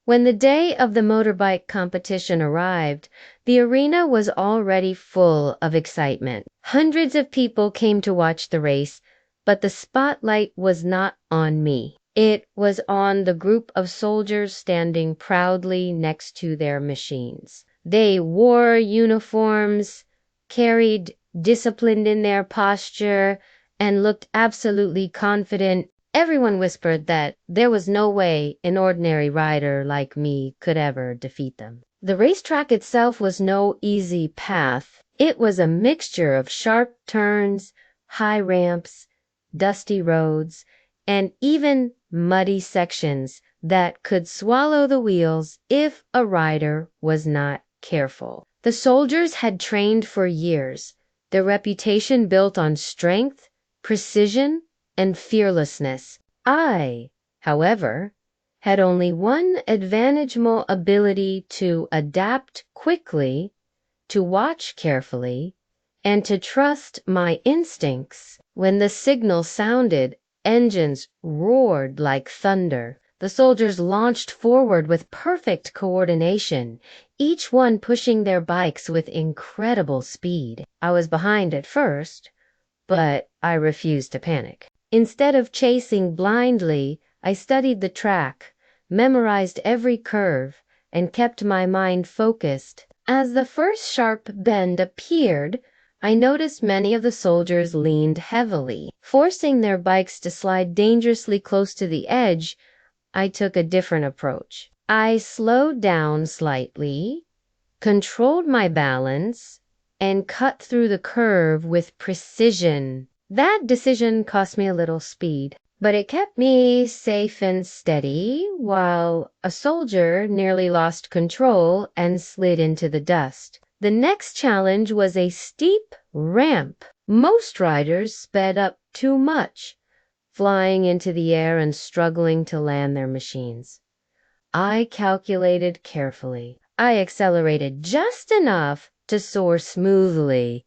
When the day of the motorbike competition arrived, the arena was already full of excitement. Hundreds of people came to watch the race, but the spotlight was not on me. It was on the group of soldiers standing proudly next to their machines. They wore uniforms, carried discipline in their posture, and looked absolutely confident. Everyone whispered that there was no way an ordinary rider like me could ever defeat them. The racetrack itself was no easy path. It was a mixture of sharp turns, high ramps, dusty roads, and even muddy sections that could swallow the wheels if a rider was not careful. The soldiers had trained for years, their reputation built on strength, precision, and fearlessness. I, however, had only one advantageable ability: to adapt quickly, to watch carefully, and to trust my instincts. When the signal sounded, engines roared like thunder. The soldiers launched forward with perfect coordination, each one pushing their bikes with incredible speed. I was behind at first, but I refused to panic. Instead of chasing blindly, I studied the track, memorized every curve, and kept my mind focused. As the first sharp bend appeared, I noticed many of the soldiers leaned heavily, forcing their bikes to slide dangerously close to the edge. I took a different approach. I slowed down slightly, controlled my balance, and cut through the curve with precision. That decision cost me a little speed, but it kept me safe and steady while a soldier nearly lost control and slid into the dust. The next challenge was a steep ramp. Most riders sped up too much, flying into the air and struggling to land their machines. I calculated carefully. I accelerated just enough to soar smoothly,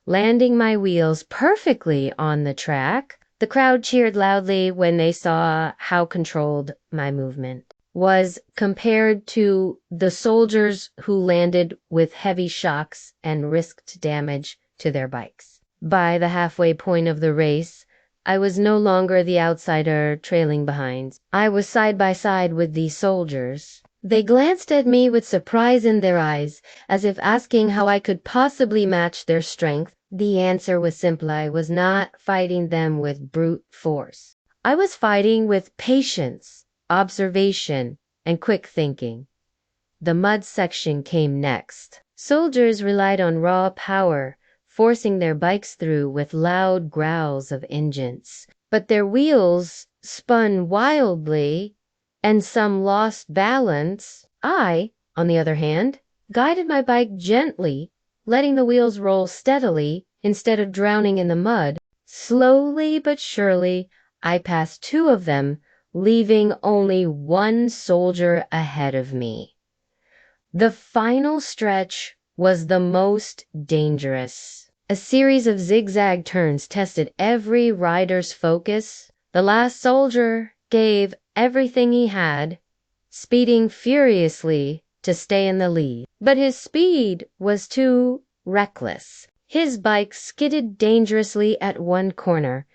landing my wheels perfectly on the track. The crowd cheered loudly when they saw how controlled my movement was compared to the soldiers who landed with heavy shocks and risked damage to their bikes. By the halfway point of the race, I was no longer the outsider trailing behind. I was side by side with these soldiers. They glanced at me with surprise in their eyes, as if asking how I could possibly match their strength. The answer was simple: I was not fighting them with brute force. I was fighting with patience, observation, and quick thinking. The mud section came next. Soldiers relied on raw power, forcing their bikes through with loud growls of engines. But their wheels spun wildly, and some lost balance. I, on the other hand, guided my bike gently, letting the wheels roll steadily instead of drowning in the mud. Slowly but surely, I passed two of them, leaving only one soldier ahead of me. The final stretch was the most dangerous. A series of zigzag turns tested every rider's focus. The last soldier gave everything he had, speeding furiously to stay in the lead. But his speed was too reckless. His bike skidded dangerously at one corner,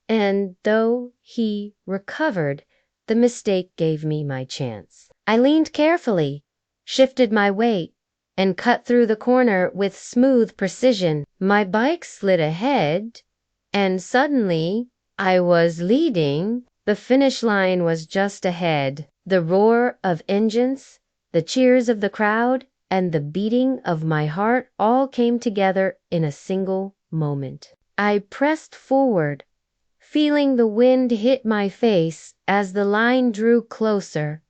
and though he recovered, the mistake gave me my chance. I leaned carefully, shifted my weight, and cut through the corner with smooth precision. My bike slid ahead, and suddenly I was leading. The finish line was just ahead. The roar of engines, the cheers of the crowd, and the beating of my heart all came together in a single moment. I pressed forward, feeling the wind hit my face as the line drew closer.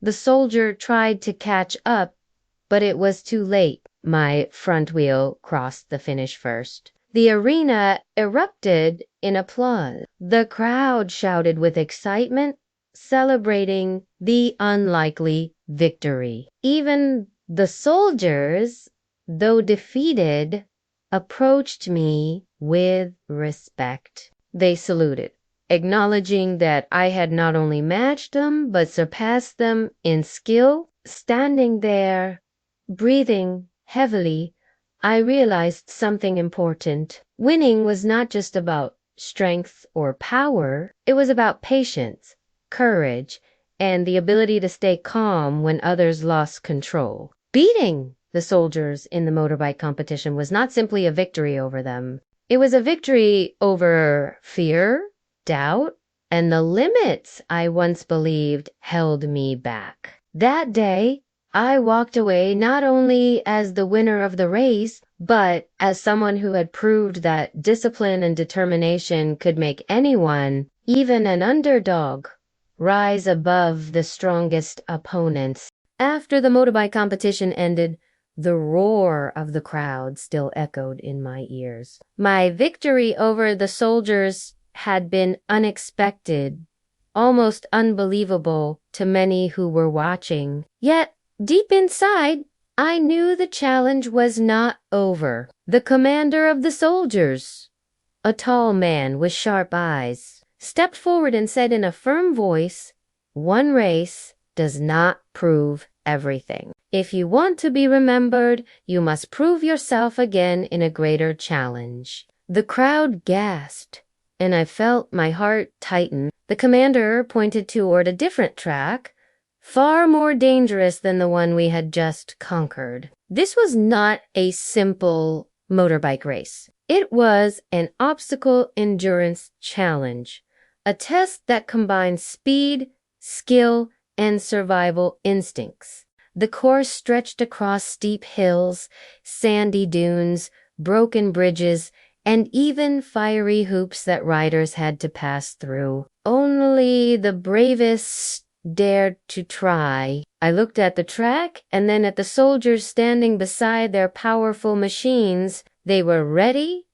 The soldier tried to catch up, but it was too late. My front wheel crossed the finish first. The arena erupted in applause. The crowd shouted with excitement, celebrating the unlikely victory. Even the soldiers, though defeated, approached me with respect. They saluted, acknowledging that I had not only matched them, but surpassed them in skill. Standing there, breathing heavily, I realized something important. Winning was not just about strength or power, it was about patience, courage, and the ability to stay calm when others lost control. Beating the soldiers in the motorbike competition was not simply a victory over them. It was a victory over fear, doubt, and the limits I once believed held me back. That day, I walked away not only as the winner of the race, but as someone who had proved that discipline and determination could make anyone, even an underdog, rise above the strongest opponents. After the motorbike competition ended, the roar of the crowd still echoed in my ears. My victory over the soldiers had been unexpected, almost unbelievable to many who were watching. Yet, deep inside, I knew the challenge was not over. The commander of the soldiers, a tall man with sharp eyes, stepped forward and said in a firm voice, "One race does not prove everything. If you want to be remembered, you must prove yourself again in a greater challenge." The crowd gasped, and I felt my heart tighten. The commander pointed toward a different track, far more dangerous than the one we had just conquered. This was not a simple motorbike race. It was an obstacle endurance challenge, a test that combined speed, skill, and survival instincts. The course stretched across steep hills, sandy dunes, broken bridges, and even fiery hoops that riders had to pass through. Only the bravest dared to try. I looked at the track and then at the soldiers standing beside their powerful machines. They were ready,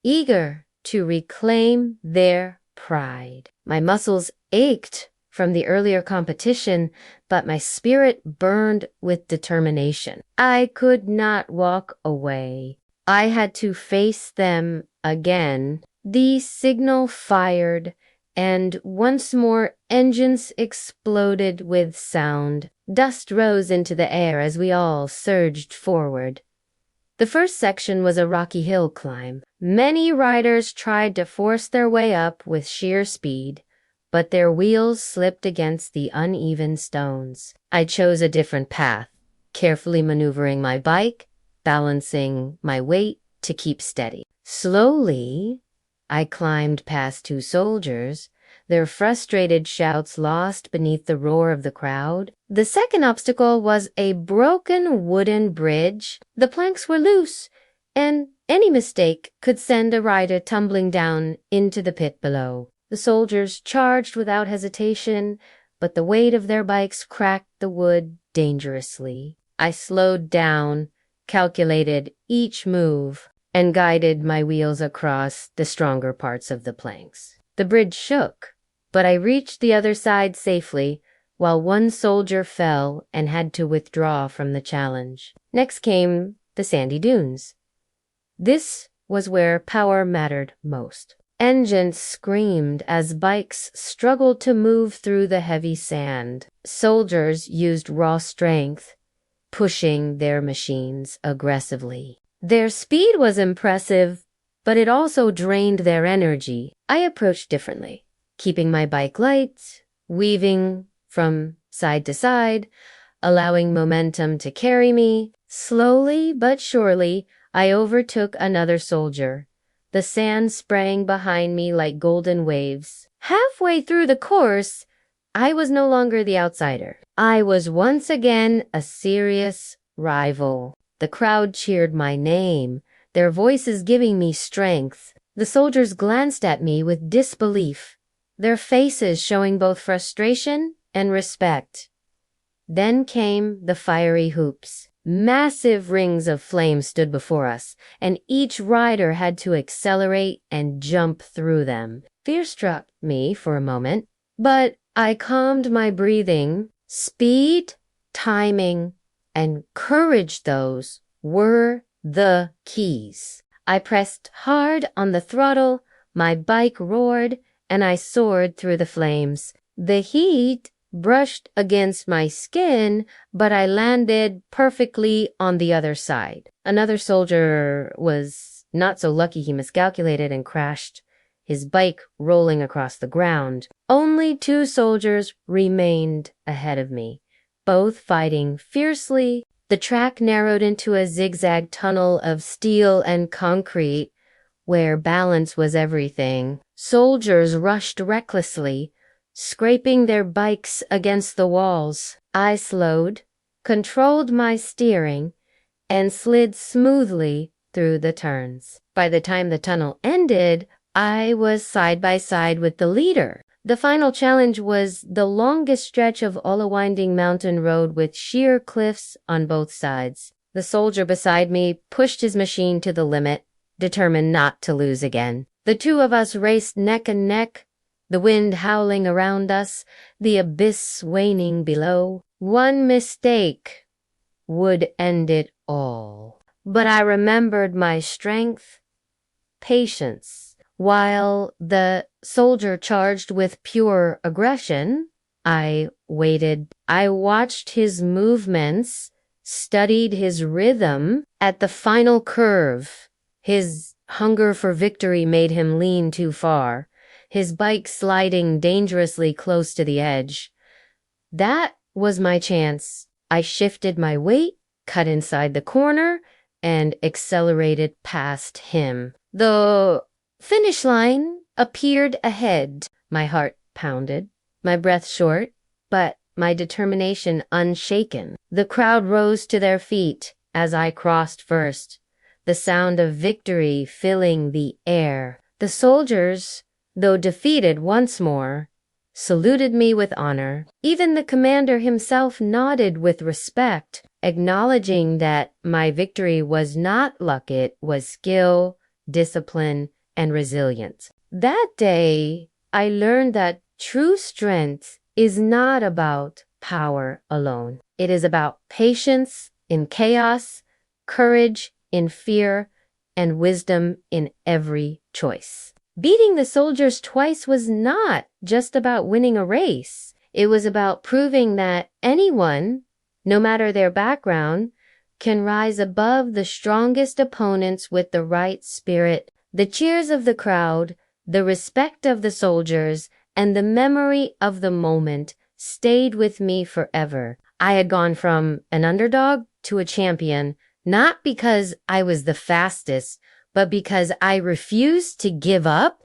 eager to reclaim their pride. My muscles ached from the earlier competition, but my spirit burned with determination. I could not walk away. I had to face them again. The signal fired, and once more engines exploded with sound. Dust rose into the air as we all surged forward. The first section was a rocky hill climb. Many riders tried to force their way up with sheer speed, but their wheels slipped against the uneven stones. I chose a different path, carefully maneuvering my bike, balancing my weight to keep steady. Slowly, I climbed past two soldiers, their frustrated shouts lost beneath the roar of the crowd. The second obstacle was a broken wooden bridge. The planks were loose, and any mistake could send a rider tumbling down into the pit below. The soldiers charged without hesitation, but the weight of their bikes cracked the wood dangerously. I slowed down, calculated each move, and guided my wheels across the stronger parts of the planks. The bridge shook, but I reached the other side safely, while one soldier fell and had to withdraw from the challenge. Next came the sandy dunes. This was where power mattered most. Engines screamed as bikes struggled to move through the heavy sand. Soldiers used raw strength, pushing their machines aggressively. Their speed was impressive, but it also drained their energy. I approached differently, keeping my bike light, weaving from side to side, allowing momentum to carry me. Slowly but surely, I overtook another soldier, the sand spraying behind me like golden waves. Halfway through the course, I was no longer the outsider. I was once again a serious rival. The crowd cheered my name, their voices giving me strength. The soldiers glanced at me with disbelief, their faces showing both frustration and respect. Then came the fiery hoops. Massive rings of flame stood before us, and each rider had to accelerate and jump through them. Fear struck me for a moment, but I calmed my breathing. Speed, timing, and courage, those were the keys. I pressed hard on the throttle, my bike roared, and I soared through the flames. The heat brushed against my skin, but I landed perfectly on the other side. Another soldier was not so lucky. He miscalculated and crashed, his bike rolling across the ground. Only 2 soldiers remained ahead of me, both fighting fiercely. The track narrowed into a zigzag tunnel of steel and concrete where balance was everything. Soldiers rushed recklessly, scraping their bikes against the walls. I slowed, controlled my steering, and slid smoothly through the turns. By the time the tunnel ended, I was side by side with the leader. The final challenge was the longest stretch of all a winding mountain road with sheer cliffs on both sides. The soldier beside me pushed his machine to the limit, determined not to lose again. The 2 of us raced neck and neck, the wind howling around us, the abyss waning below. One mistake would end it all. But I remembered my strength, patience. While the soldier charged with pure aggression, I waited. I watched his movements, studied his rhythm. At the final curve, his hunger for victory made him lean too far, his bike sliding dangerously close to the edge. That was my chance. I shifted my weight, cut inside the corner, and accelerated past him. The finish line appeared ahead. My heart pounded, my breath short, but my determination unshaken. The crowd rose to their feet as I crossed first, the sound of victory filling the air. The soldiers, though defeated once more, saluted me with honor. Even the commander himself nodded with respect, acknowledging that my victory was not luck, it was skill, discipline, and resilience. That day, I learned that true strength is not about power alone. It is about patience in chaos, courage in fear, and wisdom in every choice. Beating the soldiers twice was not just about winning a race. It was about proving that anyone, no matter their background, can rise above the strongest opponents with the right spirit. The cheers of the crowd, the respect of the soldiers, and the memory of the moment stayed with me forever. I had gone from an underdog to a champion, not because I was the fastest, but because I refused to give up